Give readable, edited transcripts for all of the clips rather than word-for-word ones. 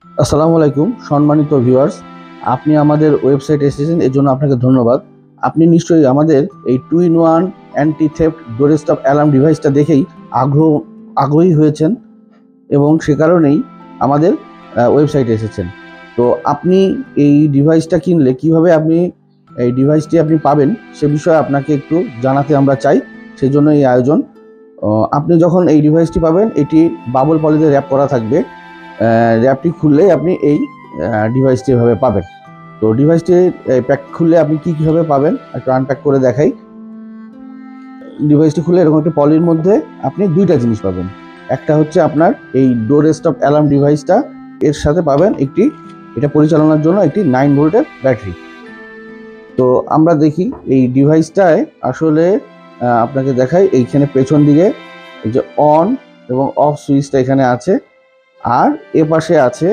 আসসালামু আলাইকুম সম্মানিত ভিউয়ার্স, আপনি আমাদের ওয়েবসাইটে এসেছেন এর জন্য আপনাকে ধন্যবাদ। আপনি নিশ্চয়ই আমাদের এই 2-in-1 অ্যান্টি থেফট ডোর স্টপ অ্যালার্ম ডিভাইসটা দেখেই আগ্রহী হয়েছেন এবং সে কারণেই আমাদের ওয়েবসাইটে এসেছেন। তো আপনি এই ডিভাইসটা কিনলে কিভাবে আপনি এই ডিভাইসটি আপনি পাবেন সে বিষয়ে আপনাকে একটু জানাতে আমরা চাই, সেই জন্য এই আয়োজন। আপনি যখন এই ডিভাইসটি পাবেন, এটি বাবল পলিতে র্যাপ করা থাকবে। র্যাপটি খুললেই আপনি এই ডিভাইসটি এভাবে পাবেন। তো ডিভাইসটি প্যাক খুললে আপনি কীভাবে পাবেন একটু আনপ্যাক করে দেখাই। ডিভাইসটি খুলে এরকম একটি পলির মধ্যে আপনি দুইটা জিনিস পাবেন। একটা হচ্ছে আপনার এই ডোর স্টপ অ্যালার্ম ডিভাইসটা, এর সাথে পাবেন এটা পরিচালনার জন্য একটি 9 ভোল্টের ব্যাটারি। তো আমরা দেখি এই ডিভাইসটায় আসলে আপনাকে দেখাই। এইখানে পেছন দিকে এই যে অন এবং অফ সুইচটা এখানে আছে, আর এ পাশে আছে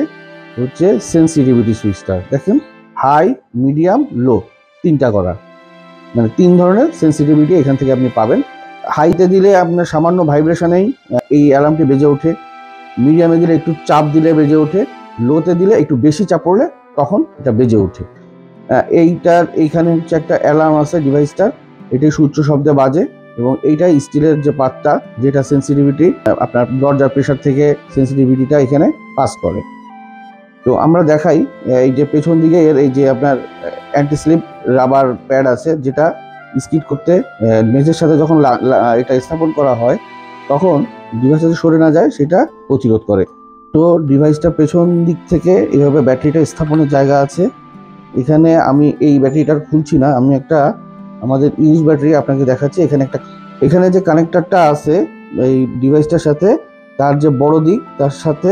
হচ্ছে সেন্সিটিভিটি সুইচটা। দেখেন হাই, মিডিয়াম, লো তিনটা করা, মানে 3 ধরনের সেন্সিটিভিটি এখান থেকে আপনি পাবেন। হাইতে দিলে আপনার সামান্য ভাইব্রেশনেই এই অ্যালার্মটি বেজে ওঠে, মিডিয়ামে দিলে একটু চাপ দিলে বেজে ওঠে, লোতে দিলে একটু বেশি চাপ পড়লে তখন এটা বেজে ওঠে। এইখানে হচ্ছে একটা অ্যালার্ম আছে ডিভাইসটার, এটি উচ্চ শব্দে বাজে এবং এইটা স্টিলের যে পাতটা, যেটা সেন্সিটিভিটি আপনার দরজার প্রেশার থেকে সেন্সিটিভিটিটা এখানে পাস করে। তো আমরা দেখাই এই যে পেছন দিকে এর এই যে আপনার অ্যান্টি স্লিপ রাবার প্যাড আছে, যেটা স্কিড করতে মেঝের সাথে যখন এটা স্থাপন করা হয় তখন ডিভাইসটা সরে না যায় সেটা প্রতিরোধ করে। তো ডিভাইসটা পেছন দিক থেকে এইভাবে ব্যাটারিটা স্থাপনের জায়গা আছে। এখানে আমি এই ব্যাটারিটার খুলছি না, আমি একটা আমাদের ইউজ ব্যাটারি আপনাকে দেখাচ্ছি। এখানে যে কানেক্টরটা আছে এই ডিভাইসটার সাথে, তার যে বড় দিক তার সাথে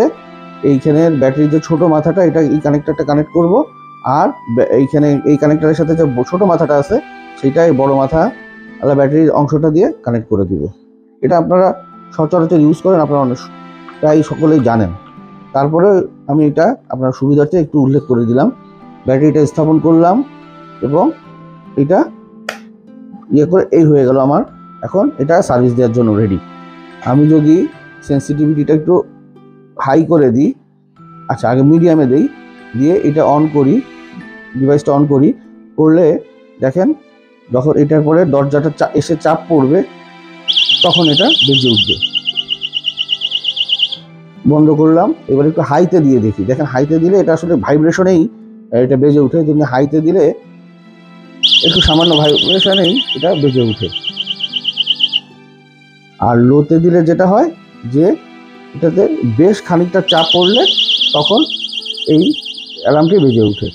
এইখানের ব্যাটারির যে ছোট মাথাটা, এই কানেক্টরটা কানেক্ট করব, আর এইখানে এই কানেক্টরের সাথে যে ছোট মাথাটা আছে সেটা এই বড় মাথা আলাদা ব্যাটারির অংশটা দিয়ে কানেক্ট করে দিব। এটা আপনারা সচরাচর ইউজ করেন, আপনারা প্রায় সকলেই জানেন। তারপরে আমি এটা আপনার সুবিধার্থে একটু উল্লেখ করে দিলাম। ব্যাটারিটা স্থাপন করলাম এবং এটা করে এই হয়ে গেল আমার। এখন এটা সার্ভিস দেওয়ার জন্য রেডি। আমি যদি সেন্সিটিভিটিটা একটু হাই করে দিই, আচ্ছা আগে মিডিয়ামে দিই, দিয়ে এটা অন করি, ডিভাইসটা অন করলে দেখেন যখন এটার পরে দরজাটা এসে চাপ পড়বে তখন এটা বেজে উঠবে। বন্ধ করলাম, এবার একটু হাইতে দিয়ে দেখি। দেখেন হাইতে দিলে এটা আসলে ভাইব্রেশনেই এটা বেজে উঠে, কিন্তু হাইতে দিলে একটু সামান্য ভাইব্রেশনেই এটা বেজে উঠে। আর লোতে দিলে যেটা হয় যে এটাতে বেশ খানিকটা চাপ পড়লে তখন এই অ্যালার্মটি বেজে ওঠে।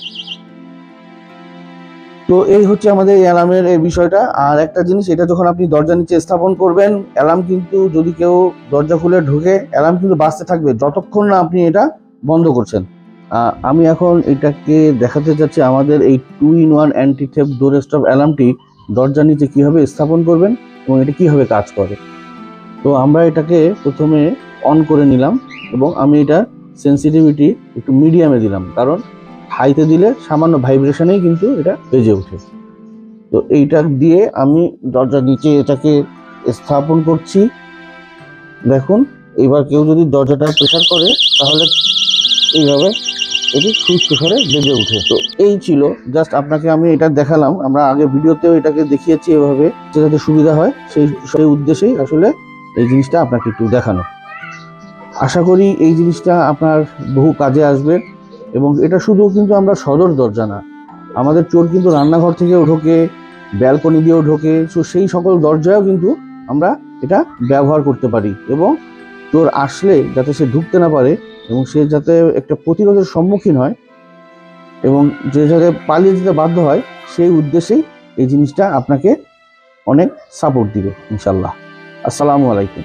তো এই হচ্ছে আমাদের এই অ্যালার্মের এই বিষয়টা। আর একটা জিনিস, এটা যখন আপনি দরজা নিচে স্থাপন করবেন, অ্যালার্ম কিন্তু যদি কেউ দরজা খুলে ঢোকে অ্যালার্ম কিন্তু বাজতে থাকবে যতক্ষণ না আপনি এটা বন্ধ করছেন। আমি এখন এটাকে দেখাতে চাচ্ছি আমাদের এই 2-in-1 অ্যান্টি থেফট ডোর স্টপ অ্যালার্মটি দরজা নিচে কীভাবে স্থাপন করবেন এবং এটা কীভাবে কাজ করে। তো আমরা এটাকে প্রথমে অন করে নিলাম এবং আমি এটা সেন্সিটিভিটি একটু মিডিয়ামে দিলাম, কারণ হাইতে দিলে সামান্য ভাইব্রেশনেই কিন্তু এটা বেজে ওঠে। তো এইটা দিয়ে আমি দরজার নিচে এটাকে স্থাপন করছি। দেখুন এবার কেউ যদি দরজাটা প্রেসার করে তাহলে এইভাবে এটি সুস্থ করে বেজে ওঠে। তো এই ছিল জাস্ট আপনাকে আমি এটা দেখালাম। আমরা আগে ভিডিওতেও এটাকে দেখিয়েছি এভাবে, যাতে সুবিধা হয় সেই উদ্দেশ্যেই আসলে এই জিনিসটা আপনাকে একটু দেখানো। আশা করি এই জিনিসটা আপনার বহু কাজে আসবে। এবং এটা শুধু কিন্তু আমরা সদর দরজা না, আমাদের চোর কিন্তু রান্নাঘর থেকেও ঢোকে, ব্যালকনি দিয়েও ঢোকে। সো সেই সকল দরজায়ও কিন্তু আমরা এটা ব্যবহার করতে পারি এবং চোর আসলে যাতে সে ঢুকতে না পারে এবং সে যাতে একটা প্রতিরোধের সম্মুখীন হয় এবং যে যাতে পালিয়ে যেতে বাধ্য হয়, সেই উদ্দেশ্যেই এই জিনিসটা আপনাকে অনেক সাপোর্ট দিবে ইনশাল্লাহ। আসসালামু আলাইকুম।